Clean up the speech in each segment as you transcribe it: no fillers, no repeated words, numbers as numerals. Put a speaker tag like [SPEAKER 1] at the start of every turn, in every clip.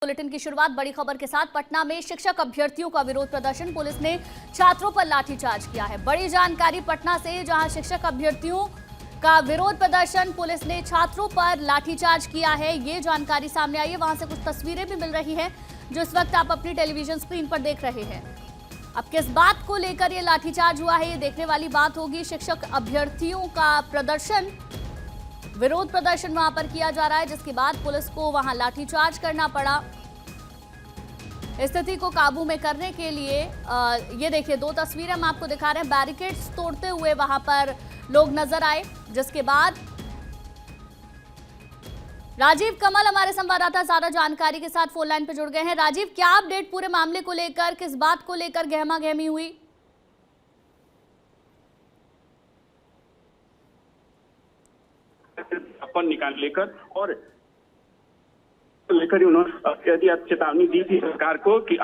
[SPEAKER 1] Bulletin की शुरुआत बड़ी खबर के साथ। पटना में शिक्षक अभ्यर्थियों का विरोध प्रदर्शन, पुलिस ने छात्रों पर लाठीचार्ज किया है। बड़ी जानकारी पटना से, जहां शिक्षक अभ्यर्थियों का विरोध प्रदर्शन, पुलिस ने छात्रों पर लाठीचार्ज किया है, ये जानकारी सामने आई है। वहां से कुछ तस्वीरें भी मिल रही हैं जो इस वक्त आप अपनी टेलीविजन स्क्रीन पर देख रहे हैं। अब किस बात को लेकर ये लाठीचार्ज हुआ है, ये देखने वाली बात होगी। शिक्षक अभ्यर्थियों का प्रदर्शन, विरोध प्रदर्शन वहां पर किया जा रहा है, जिसके बाद पुलिस को वहां लाठीचार्ज करना पड़ा। स्थिति को काबू में करने के लिए ये देखिए, दो तस्वीरें हम आपको दिखा रहे हैं। बैरिकेड्स तोड़ते हुए वहां पर लोग नजर आए, जिसके बाद राजीव कमल हमारे संवाददाता ज्यादा जानकारी के साथ फोन लाइन पर जुड़ गए हैं। राजीव, क्या अपडेट पूरे मामले को लेकर, किस बात को लेकर गहमा गहमी हुई?
[SPEAKER 2] निकाल लेकर उन्होंने चेतावनी दी थी सरकार को कि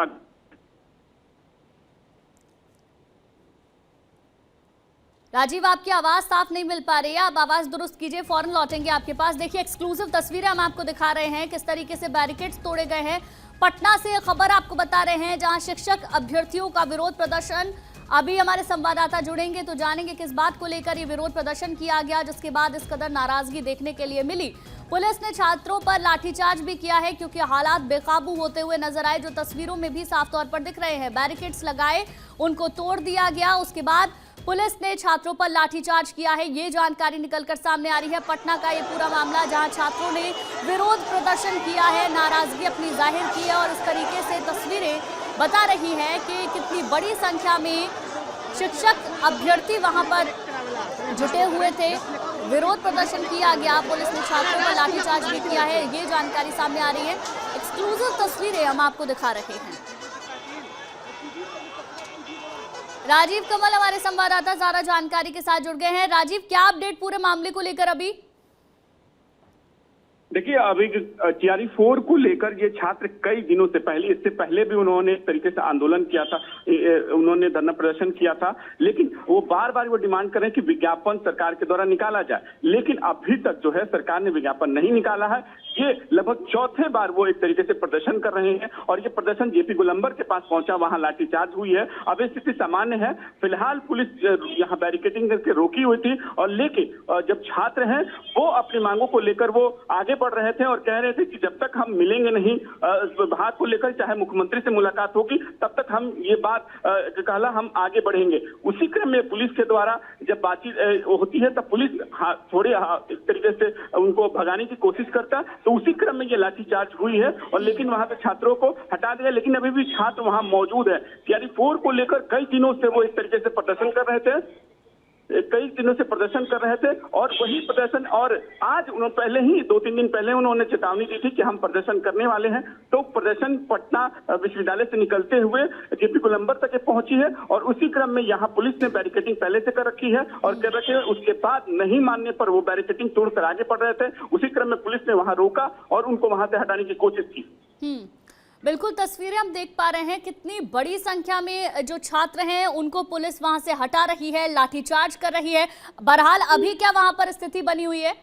[SPEAKER 1] राजीव, आपकी आवाज साफ नहीं मिल पा रही है, आप आवाज दुरुस्त कीजिए, फौरन लौटेंगे आपके पास। देखिए, एक्सक्लूसिव तस्वीरें हम आपको दिखा रहे हैं, किस तरीके से बैरिकेड्स तोड़े गए हैं। पटना से खबर आपको बता रहे हैं, जहां शिक्षक अभ्यर्थियों का विरोध प्रदर्शन। अभी हमारे संवाददाता जुड़ेंगे तो जानेंगे किस बात को लेकर ये विरोध प्रदर्शन किया गया, जिसके बाद इस कदर नाराजगी देखने के लिए मिली। पुलिस ने छात्रों पर लाठीचार्ज भी किया है, क्योंकि हालात बेकाबू होते हुए नजर आए, जो तस्वीरों में भी साफ तौर पर दिख रहे हैं। बैरिकेड्स लगाए, उनको तोड़ दिया गया। उसके बाद पुलिस ने छात्रों पर लाठीचार्ज किया है, ये जानकारी निकलकर सामने आ रही है। पटना का ये पूरा मामला, जहां छात्रों ने विरोध प्रदर्शन किया है, नाराजगी अपनी जाहिर की है, और इस तरीके से तस्वीरें बता रही है कि कितनी बड़ी संख्या में शिक्षक अभ्यर्थी वहां पर जुटे हुए थे। विरोध प्रदर्शन किया गया, पुलिस ने छात्रों पर लाठीचार्ज भी किया है, ये जानकारी सामने आ रही है। एक्सक्लूसिव तस्वीरें हम आपको दिखा रहे हैं। राजीव कमल हमारे संवाददाता ज्यादा जानकारी के साथ जुड़ गए हैं। राजीव, क्या अपडेट पूरे मामले को लेकर अभी?
[SPEAKER 2] देखिए, अभी TRE-4 को लेकर ये छात्र कई दिनों से पहले, इससे पहले भी उन्होंने एक तरीके से आंदोलन किया था, उन्होंने धरना प्रदर्शन किया था, लेकिन वो बार बार वो डिमांड कर रहे हैं कि विज्ञापन सरकार के द्वारा निकाला जाए। लेकिन अभी तक जो है सरकार ने विज्ञापन नहीं निकाला है। ये लगभग चौथे बार वो एक तरीके से प्रदर्शन कर रहे हैं, और ये प्रदर्शन JP गोलंबर के पास पहुंचा, वहां लाठीचार्ज हुई है। अब स्थिति सामान्य है। फिलहाल पुलिस यहाँ बैरिकेडिंग करके रोकी हुई थी, और लेकिन जब छात्र हैं वो अपनी मांगों को लेकर वो आगे बढ़ रहे थे और कह रहे थे कि जब तक हम मिलेंगे नहीं विभाग को लेकर, चाहे मुख्यमंत्री से मुलाकात होगी, तब तक हम ये बात कहला हम आगे बढ़ेंगे। उसी क्रम में पुलिस के द्वारा जब बातचीत होती है, तब पुलिस थोड़े इस तरीके से उनको भगाने की कोशिश करता, तो उसी क्रम में ये लाठीचार्ज हुई है। और लेकिन वहां से छात्रों को हटा दिया, लेकिन अभी भी छात्र वहां मौजूद है। TRE-4 को लेकर कई दिनों से वो इस तरीके से प्रदर्शन कर रहे थे, और वही प्रदर्शन, और आज उन्होंने पहले ही 2-3 दिन पहले उन्होंने चेतावनी दी थी कि हम प्रदर्शन करने वाले हैं। तो प्रदर्शन पटना विश्वविद्यालय से निकलते हुए JP गोलंबर तक पहुंची है, और उसी क्रम में यहाँ पुलिस ने बैरिकेडिंग पहले से कर रखी है और कर रखे हैं। उसके बाद नहीं मानने पर वो बैरिकेडिंग तोड़कर आगे बढ़ रहे थे। उसी क्रम में पुलिस ने वहां रोका और उनको वहां से हटाने की कोशिश की।
[SPEAKER 1] बिल्कुल, तस्वीरें हम देख पा रहे हैं, कितनी बड़ी संख्या में जो छात्र हैं उनको पुलिस वहां से हटा रही है, लाठीचार्ज कर रही है। बहरहाल, अभी क्या वहां पर स्थिति बनी हुई है?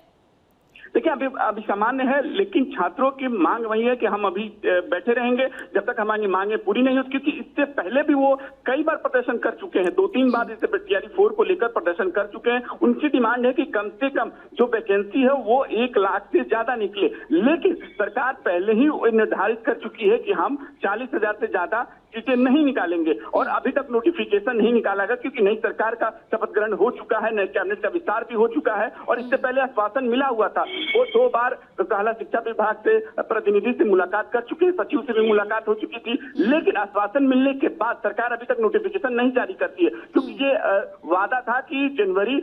[SPEAKER 2] देखिए, अभी सामान्य है, लेकिन छात्रों की मांग वही है कि हम अभी बैठे रहेंगे जब तक हमारी मांगे पूरी नहीं होती, क्योंकि इससे पहले भी वो कई बार प्रदर्शन कर चुके हैं, 2-3 बार इससे TRE-4 को लेकर प्रदर्शन कर चुके हैं। उनकी डिमांड है कि कम से कम जो वैकेंसी है वो 1 लाख से ज्यादा निकले, लेकिन सरकार पहले ही निर्धारित कर चुकी है कि हम 40,000 से ज्यादा सीटें नहीं निकालेंगे, और अभी तक नोटिफिकेशन नहीं निकाला गया, क्योंकि नई सरकार का शपथ ग्रहण हो चुका है, नए कैबिनेट का विस्तार भी हो चुका है, और इससे पहले आश्वासन मिला हुआ था। वो 2 बार कहला शिक्षा विभाग से प्रतिनिधि से मुलाकात कर चुके हैं, सचिव से भी मुलाकात हो चुकी थी, लेकिन आश्वासन मिलने के बाद सरकार अभी तक नोटिफिकेशन नहीं जारी करती है, क्योंकि ये वादा था कि जनवरी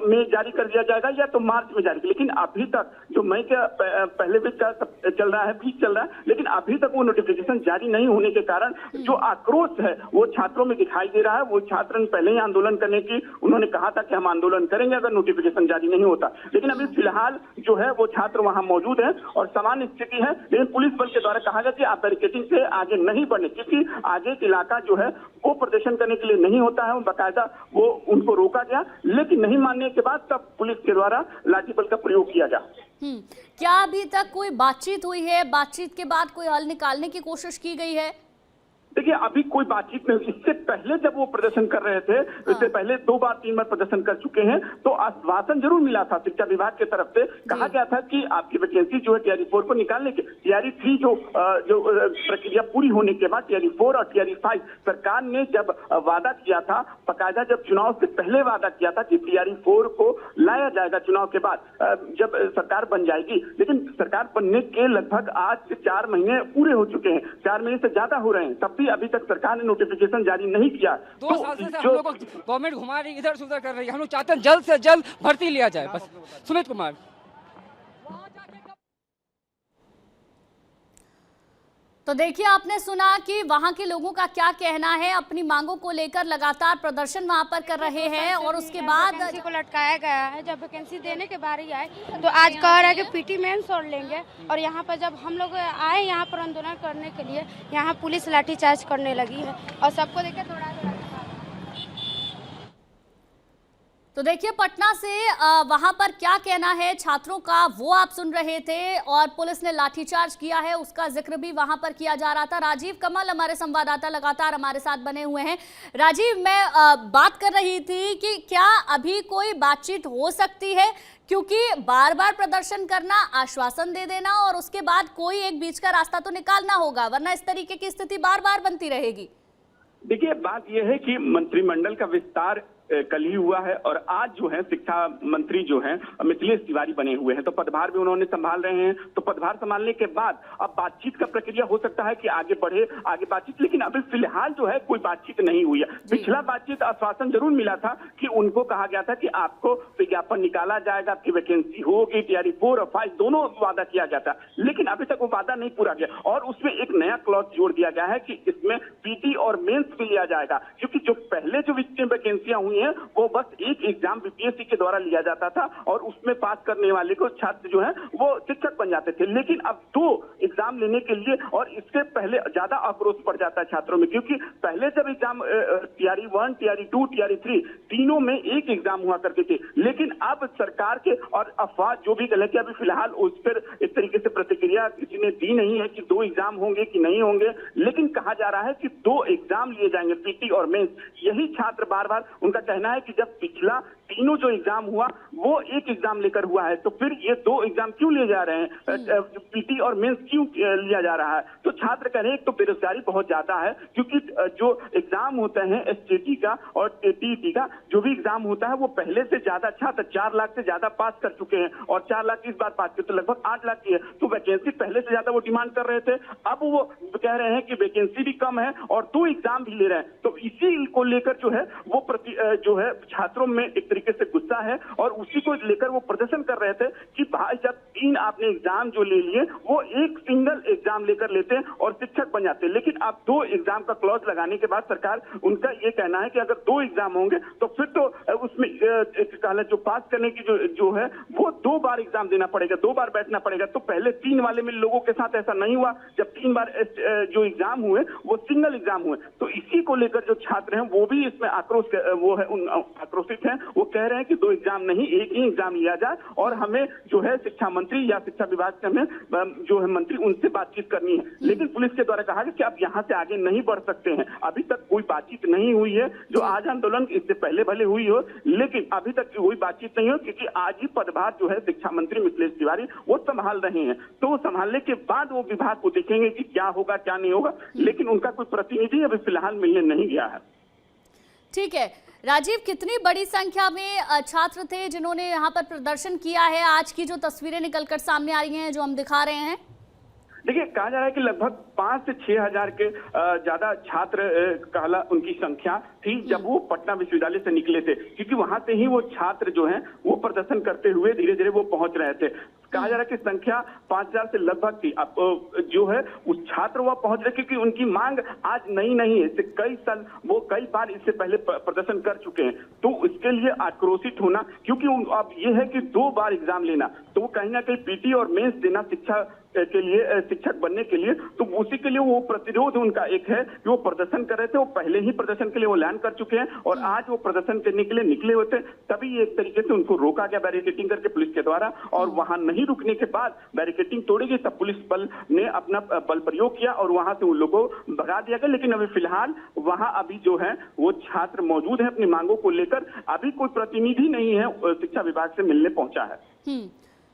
[SPEAKER 2] में जारी कर दिया जाएगा या तो मार्च में जारी, लेकिन अभी तक जो मई का पहले वीक का चल रहा है, लेकिन अभी तक वो नोटिफिकेशन जारी नहीं होने के कारण जो आक्रोश है वो छात्रों में दिखाई दे रहा है। वो छात्र ने पहले ही आंदोलन करने की उन्होंने कहा था कि हम आंदोलन करेंगे अगर नोटिफिकेशन जारी नहीं होता, लेकिन अभी फिलहाल जो है वो छात्र वहां मौजूद है और सामान्य स्थिति है। लेकिन पुलिस बल के द्वारा कहा गया कि आप बैरिकेडिंग से आगे नहीं बढ़ने, क्योंकि आगे के इलाका जो है वो प्रदर्शन करने के लिए नहीं होता है, बाकायदा वो उनको रोका गया, लेकिन नहीं मानने के बाद तब पुलिस के द्वारा लाठी बल का प्रयोग किया गया।
[SPEAKER 1] क्या अभी तक कोई बातचीत हुई है? बातचीत के बाद कोई हल निकालने की कोशिश की गई है?
[SPEAKER 2] देखिए, अभी कोई बातचीत नहीं। इससे पहले जब वो प्रदर्शन कर रहे थे, इससे पहले 2 बार 3 बार प्रदर्शन कर चुके हैं, तो आश्वासन जरूर मिला था शिक्षा विभाग की तरफ से। कहा गया था कि आपकी वैकेंसी जो है टीआरई 4 को निकालने के, टीआरई 3 जो प्रक्रिया पूरी होने के बाद टीआरई 4 और टीआरई 5 सरकार ने जब वादा किया था, बकायदा जब चुनाव से पहले वादा किया था कि टीआरई 4 को लाया जाएगा चुनाव के बाद जब सरकार बन जाएगी। लेकिन सरकार बनने के लगभग आज से 4 महीने पूरे हो चुके हैं, 4 महीने से ज्यादा हो रहे हैं, तब भी अभी तक सरकार ने नोटिफिकेशन जारी नहीं किया।
[SPEAKER 3] 2 साल से हम लोग गवर्नमेंट घुमा रही, इधर से उधर कर रही है। हम लोग चाहते हैं जल्द से जल्द भर्ती लिया जाए बस। सुमित कुमार।
[SPEAKER 1] तो देखिए, आपने सुना कि वहां के लोगों का क्या कहना है। अपनी मांगों को लेकर लगातार प्रदर्शन वहां पर कर रहे हैं और उसके बाद
[SPEAKER 4] वैकेंसी को लटकाया गया है। जब वैकेंसी देने के बारी आए तो आज कह रहा है कि पीटी मेंस और लेंगे, और यहाँ पर जब हम लोग आए यहाँ पर आंदोलन करने के लिए, यहाँ पुलिस लाठीचार्ज करने लगी है और सबको देखे थोड़ा।
[SPEAKER 1] तो देखिए, पटना से वहां पर क्या कहना है छात्रों का वो आप सुन रहे थे, और पुलिस ने लाठीचार्ज किया है उसका जिक्र भी वहां पर किया जा रहा था। राजीव कमल हमारे संवाददाता लगातार हमारे साथ बने हुए हैं। राजीव, मैं बात कर रही थी कि क्या अभी कोई बातचीत हो सकती है, क्योंकि बार बार प्रदर्शन करना, आश्वासन दे देना और उसके बाद कोई एक बीच का रास्ता तो निकालना होगा, वरना इस तरीके की स्थिति बार बार बनती रहेगी।
[SPEAKER 2] देखिए, बात यह है कि मंत्रिमंडल का विस्तार कल ही हुआ है और आज जो है शिक्षा मंत्री जो है मिथिलेश तिवारी बने हुए हैं, तो पदभार भी उन्होंने संभाल रहे हैं। तो पदभार संभालने के बाद अब बातचीत का प्रक्रिया हो सकता है कि आगे बढ़े, आगे बातचीत, लेकिन अभी फिलहाल जो है कोई बातचीत नहीं हुई है। पिछला बातचीत आश्वासन जरूर मिला था कि उनको कहा गया था कि आपको विज्ञापन निकाला जाएगा, आपकी वैकेंसी होगी, टीआरई 4 और 5 दोनों वादा किया गया था, लेकिन अभी तक वो वादा नहीं पूरा किया। और उसमें एक नया क्लॉज जोड़ दिया गया है कि इसमें पीटी और मेंस भी लिया जाएगा, क्योंकि जो पहले जो वैकेंसियां हुई हैं वो बस एक एग्जाम बीपीएससी के द्वारा लिया जाता था और उसमें पास करने वाले को छात्र जो है वो शिक्षक बन जाते थे। लेकिन अब 2 एग्जाम लेने के लिए, और इससे पहले ज्यादा आक्रोश पड़ जाता है छात्रों में, क्योंकि पहले जब एग्जाम टीआरई 1, टीआरई 2, टीआरई 3 तीनों में एक एग्जाम हुआ करते थे, लेकिन अब सरकार के और अफवाह जो भी गलत है, अभी फिलहाल उस पर इस तरीके से प्रतिक्रिया किसी ने दी नहीं है कि 2 एग्जाम होंगे कि नहीं होंगे, लेकिन कहा जा रहा है कि 2 एग्जाम लिए जाएंगे, पीटी और मेंस। यही छात्र बार बार उनका कहना है कि जब पिछला तीनों जो एग्जाम हुआ वो एक एग्जाम लेकर हुआ है, तो फिर ये 2 एग्जाम क्यों लिए जा रहे हैं, पीटी और मेंस क्यों लिया जा रहा है। तो छात्र कह रहे हैं, एक तो बेरोजगारी बहुत ज्यादा है, क्योंकि जो एग्जाम होते हैं एसटीटी का और टीईटी का जो भी एग्जाम होता है वो पहले से ज्यादा छात्र 4 लाख से ज्यादा पास कर चुके हैं, और 4 लाख इस बार पास किए तो लगभग 8 लाख की है। तो वैकेंसी पहले से ज्यादा वो डिमांड कर रहे थे, अब वो कह रहे हैं कि वैकेंसी भी कम है और 2 एग्जाम भी ले रहे हैं। तो इसी को लेकर जो है वो जो है छात्रों में एक तरीके से गुस्सा है, और उसी को लेकर वो प्रदर्शन कर रहे थे कि भाई जब 3 आपने एग्जाम जो ले लिए वो एक सिंगल एग्जाम लेकर लेते हैं और शिक्षक बन जाते हैं, लेकिन अब 2 एग्जाम का क्लॉज लगाने के बाद सरकार, उनका ये कहना है कि अगर 2 एग्जाम होंगे तो फिर तो उसमें जो पास करने की जो है वो 2 बार एग्जाम देना पड़ेगा, 2 बार बैठना पड़ेगा। तो पहले 3 वाले में लोगों के साथ ऐसा नहीं हुआ, जब 3 बार जो एग्जाम हुए वो सिंगल एग्जाम हुए। तो इसी को लेकर जो छात्र हैं वो भी इसमें आक्रोशित हैं, वो कह रहे हैं कि 2 एग्जाम नहीं, एक ही एग्जाम लिया जाए, और हमें जो है शिक्षा मंत्री या शिक्षा विभाग के हमें जो है मंत्री उनसे बातचीत करनी है। लेकिन पुलिस के द्वारा कहा कि आप यहाँ से आगे नहीं बढ़ सकते हैं, अभी तक कोई बातचीत नहीं हुई है। जो आज आंदोलन इससे पहले भले हुई हो, लेकिन अभी तक कोई बातचीत नहीं हो, क्योंकि आज ही पदभार जो है शिक्षा मंत्री मिथिलेश तिवारी वो संभाल रहे हैं। तो वो संभालने के बाद वो विभाग को देखेंगे कि क्या होगा क्या नहीं होगा, लेकिन उनका कोई प्रतिनिधि अभी फिलहाल मिलने नहीं गया है।
[SPEAKER 1] ठीक है राजीव, कितनी बड़ी संख्या में छात्र थे जिन्होंने यहाँ पर प्रदर्शन किया है? आज की जो तस्वीरें निकलकर सामने आ रही हैं जो हम दिखा रहे हैं,
[SPEAKER 2] देखिए कहा जा रहा है कि लगभग 5 से 6 हजार के ज्यादा छात्र कहला उनकी संख्या थी जब वो पटना विश्वविद्यालय से निकले थे, क्योंकि वहां से ही वो छात्र जो हैं वो प्रदर्शन करते हुए धीरे धीरे वो पहुंच रहे थे। कहा जा रहा है कि संख्या 5000 से लगभग थी। अब जो है उस छात्र वह पहुंच रहे, क्योंकि उनकी मांग आज नई नहीं है, इससे कई साल वो कई बार इससे पहले प्रदर्शन कर चुके हैं। तो इसके लिए आक्रोशित होना, क्योंकि अब ये है कि 2 बार एग्जाम लेना, तो वो कहीं ना कहीं पीटी और मेंस देना शिक्षा के लिए, शिक्षक बनने के लिए, तो उसी के लिए वो प्रतिरोध उनका एक है कि वो प्रदर्शन कर रहे थे। वो पहले ही प्रदर्शन के लिए वो ऐलान कर चुके हैं और आज वो प्रदर्शन करने के लिए निकले हुए थे, तभी एक तरीके से उनको रोका गया बैरिकेटिंग करके पुलिस के द्वारा, और वहां नहीं रुकने के बाद बैरिकेटिंग तोड़ी गई, तब पुलिस बल ने अपना बल प्रयोग किया और वहां से उन लोगों को भगा दिया गया। लेकिन अभी फिलहाल वहां अभी जो है वो छात्र मौजूद है अपनी मांगों को लेकर, अभी कोई प्रतिनिधि नहीं है शिक्षा विभाग से मिलने पहुंचा है।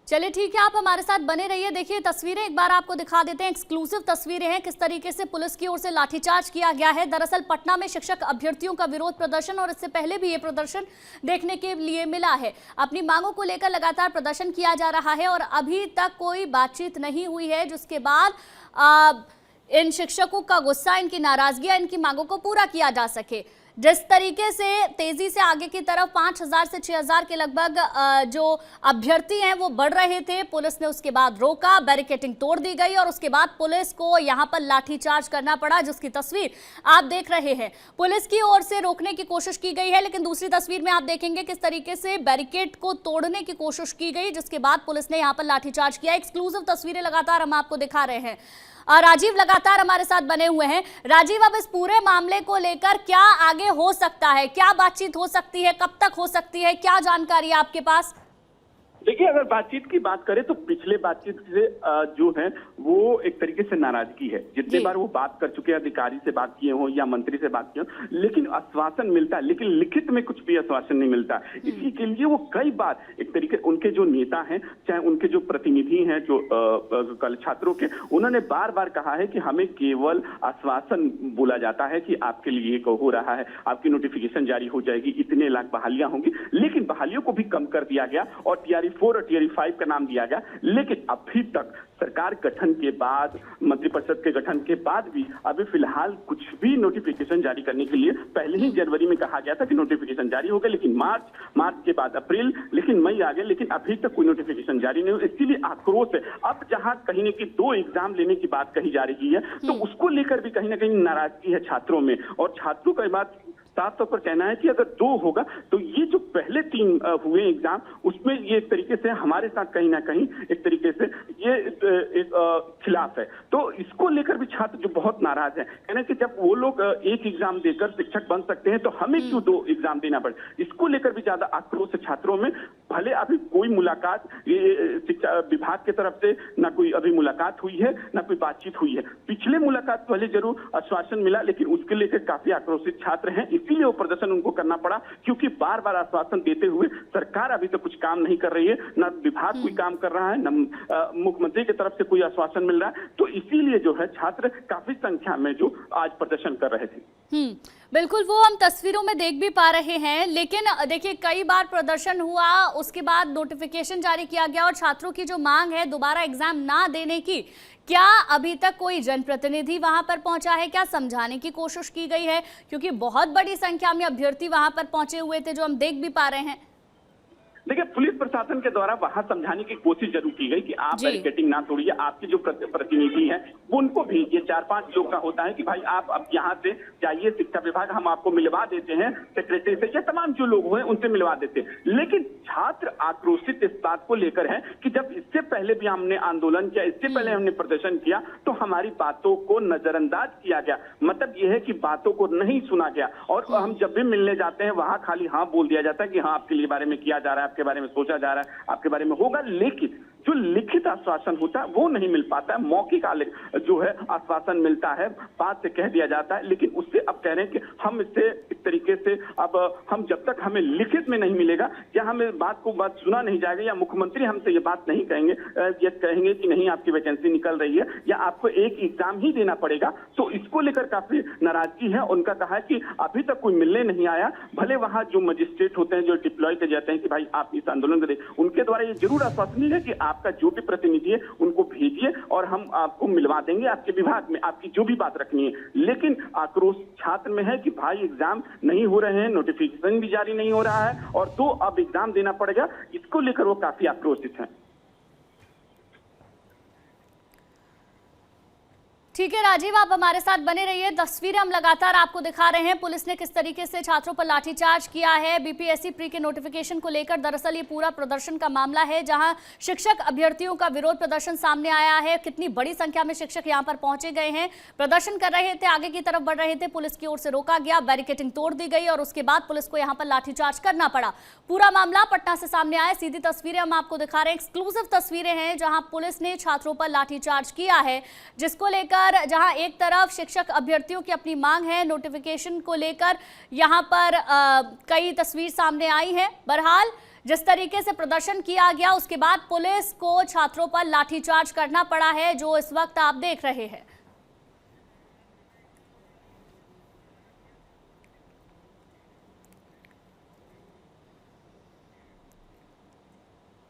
[SPEAKER 1] चलिए ठीक है, आप हमारे साथ बने रहिए। देखिए तस्वीरें एक बार आपको दिखा देते हैं, एक्सक्लूसिव तस्वीरें हैं किस तरीके से पुलिस की ओर से लाठीचार्ज किया गया है। दरअसल पटना में शिक्षक अभ्यर्थियों का विरोध प्रदर्शन, और इससे पहले भी ये प्रदर्शन देखने के लिए मिला है। अपनी मांगों को लेकर लगातार प्रदर्शन किया जा रहा है और अभी तक कोई बातचीत नहीं हुई है, जिसके बाद इन शिक्षकों का गुस्सा, इनकी नाराजगी, इनकी मांगों को पूरा किया जा सके। जिस तरीके से तेजी से आगे की तरफ 5000 से 6000 के लगभग जो अभ्यर्थी हैं वो बढ़ रहे थे, पुलिस ने उसके बाद रोका, बैरिकेटिंग तोड़ दी गई और उसके बाद पुलिस को यहां पर लाठीचार्ज करना पड़ा, जिसकी तस्वीर आप देख रहे हैं। पुलिस की ओर से रोकने की कोशिश की गई है, लेकिन दूसरी तस्वीर में आप देखेंगे किस तरीके से बैरिकेड को तोड़ने की कोशिश की गई, जिसके बाद पुलिस ने यहां पर लाठीचार्ज किया। एक्सक्लूसिव तस्वीरें लगातार हम आपको दिखा रहे हैं। राजीव लगातार हमारे साथ बने हुए हैं। राजीव, अब इस पूरे मामले को लेकर क्या आगे हो सकता है, क्या बातचीत हो सकती है, कब तक हो सकती है, क्या जानकारी है आपके पास?
[SPEAKER 2] देखिए, अगर बातचीत की बात करें तो पिछले बातचीत से जो है वो एक तरीके से नाराजगी है। जितने बार वो बात कर चुके हैं, अधिकारी से बात किए हो या मंत्री से बात किए हो, लेकिन आश्वासन मिलता है, लेकिन लिखित में कुछ भी आश्वासन नहीं मिलता। इसी के लिए वो कई बार एक तरीके उनके जो नेता हैं, चाहे उनके जो प्रतिनिधि हैं जो कल छात्रों के, उन्होंने बार बार कहा है कि हमें केवल आश्वासन बोला जाता है कि आपके लिए ये हो रहा है, आपकी नोटिफिकेशन जारी हो जाएगी, इतने लाख बहालियां होंगी, लेकिन बहालियों को भी कम कर दिया गया और टीआरई 4 और टीआरई 5 का नाम दिया गया। लेकिन अभी तक सरकार गठन के बाद, मंत्रिपरिषद के गठन के बाद भी अभी फिलहाल कुछ भी नोटिफिकेशन जारी करने के लिए, पहले ही जनवरी में कहा गया था कि नोटिफिकेशन जारी होगा, लेकिन मार्च के बाद अप्रैल, लेकिन मई आ गया, लेकिन अभी तक कोई नोटिफिकेशन जारी नहीं हुआ। इसीलिए आक्रोश है। अब जहां कहीं न कहीं 2 एग्जाम लेने की बात कही जा रही है, तो उसको लेकर भी कहीं ना कहीं नाराजगी है छात्रों में, और छात्रों का बात साफ तौर पर कहना है कि अगर 2 होगा तो ये जो पहले 3 हुए एग्जाम, उसमें ये एक तरीके से हमारे साथ कहीं ना कहीं एक तरीके से ये एक खिलाफ है। तो इसको लेकर भी छात्र जो बहुत नाराज है, कहना कि जब वो लोग एक एग्जाम देकर शिक्षक बन सकते हैं तो हमें क्यों 2 एग्जाम देना पड़े। इसको लेकर भी ज्यादा आक्रोश है छात्रों में। भले अभी कोई मुलाकात शिक्षा विभाग की तरफ से ना कोई अभी मुलाकात हुई है, ना कोई बातचीत हुई है। पिछले मुलाकात पहले जरूर आश्वासन मिला, लेकिन उसके लेकर काफी आक्रोशित छात्र हैं, इसीलिए वो प्रदर्शन उनको करना पड़ा, क्योंकि बार बार आश्वासन देते हुए सरकार अभी तक कुछ काम नहीं कर रही है, ना विभाग कोई काम कर रहा है, ना मुख्यमंत्री की तरफ से कोई आश्वासन मिल रहा है। तो इसीलिए जो है छात्र काफी संख्या में जो आज प्रदर्शन कर रहे थे।
[SPEAKER 1] बिल्कुल, वो हम तस्वीरों में देख भी पा रहे हैं। लेकिन देखिए, कई बार प्रदर्शन हुआ, उसके बाद नोटिफिकेशन जारी किया गया और छात्रों की जो मांग है दोबारा एग्जाम ना देने की, क्या अभी तक कोई जनप्रतिनिधि वहां पर पहुंचा है? क्या समझाने की कोशिश की गई है? क्योंकि बहुत बड़ी संख्या में अभ्यर्थी वहां पर पहुंचे हुए थे, जो हम देख भी पा रहे हैं।
[SPEAKER 2] देखिए, पुलिस प्रशासन के द्वारा वहां समझाने की कोशिश जरूर की गई कि आप बैरिकेडिंग ना तोड़िए, आपके जो प्रतिनिधि हैं उनको भेजिए। 4-5 लोग का होता है कि भाई आप अब यहाँ से जाइए शिक्षा विभाग, हम आपको मिलवा देते हैं सेक्रेटरी से, या तमाम जो लोग हुए उनसे मिलवा देते हैं। लेकिन छात्र आक्रोशित इस बात को लेकर है कि जब इससे पहले भी हमने आंदोलन किया, इससे पहले हमने प्रदर्शन किया, तो हमारी बातों को नजरअंदाज किया गया। मतलब यह है कि बातों को नहीं सुना गया, और हम जब भी मिलने जाते हैं वहां खाली हाँ बोल दिया जाता है कि हाँ आपके लिए बारे में किया जा रहा है, के बारे में सोचा जा रहा है, आपके बारे में होगा, लेकिन जो लिखित आश्वासन होता है वो नहीं मिल पाता है। मौखिक जो है आश्वासन मिलता है, बात से कह दिया जाता है, लेकिन उससे अब कह रहे हैं कि हम इससे इस तरीके से अब हम जब तक हमें लिखित में नहीं मिलेगा, या हमें बात सुना नहीं जाएगा, या मुख्यमंत्री हमसे ये बात नहीं कहेंगे, ये कहेंगे कि नहीं आपकी वैकेंसी निकल रही है या आपको एक एग्जाम ही देना पड़ेगा, तो इसको लेकर काफी नाराजगी है। उनका कहा है कि अभी तक कोई मिलने नहीं आया। भले वहां जो मजिस्ट्रेट होते हैं, जो डिप्लॉय कर जाते हैं कि भाई आप इस आंदोलन करें, उनके द्वारा ये जरूर आश्वासन है कि आपका जो भी प्रतिनिधि है उनको भेजिए और हम आपको मिलवा देंगे आपके विभाग में, आपकी जो भी बात रखनी है। लेकिन आक्रोश छात्र में है कि भाई एग्जाम नहीं हो रहे हैं, नोटिफिकेशन भी जारी नहीं हो रहा है, और तो अब एग्जाम देना पड़ेगा। इसको लेकर वो काफी आक्रोशित हैं।
[SPEAKER 1] ठीक है राजीव, आप हमारे साथ बने रहिए। तस्वीरें हम लगातार आपको दिखा रहे हैं, पुलिस ने किस तरीके से छात्रों पर लाठीचार्ज किया है। बीपीएससी प्री के नोटिफिकेशन को लेकर दरअसल ये पूरा प्रदर्शन का मामला है, जहां शिक्षक अभ्यर्थियों का विरोध प्रदर्शन सामने आया है। कितनी बड़ी संख्या में शिक्षक यहां पर पहुंचे गए हैं, प्रदर्शन कर रहे थे, आगे की तरफ बढ़ रहे थे, पुलिस की ओर से रोका गया, बैरिकेडिंग तोड़ दी गई और उसके बाद पुलिस को यहां पर लाठीचार्ज करना पड़ा। पूरा मामला पटना से सामने आया। सीधी तस्वीरें हम आपको दिखा रहे हैं, एक्सक्लूसिव तस्वीरें हैं जहां पुलिस ने छात्रों पर लाठीचार्ज किया है, जिसको लेकर जहां एक तरफ शिक्षक अभ्यर्थियों की अपनी मांग है नोटिफिकेशन को लेकर, यहां पर कई तस्वीर सामने आई है। बहरहाल जिस तरीके से प्रदर्शन किया गया उसके बाद पुलिस को छात्रों पर लाठीचार्ज करना पड़ा है, जो इस वक्त आप देख रहे हैं।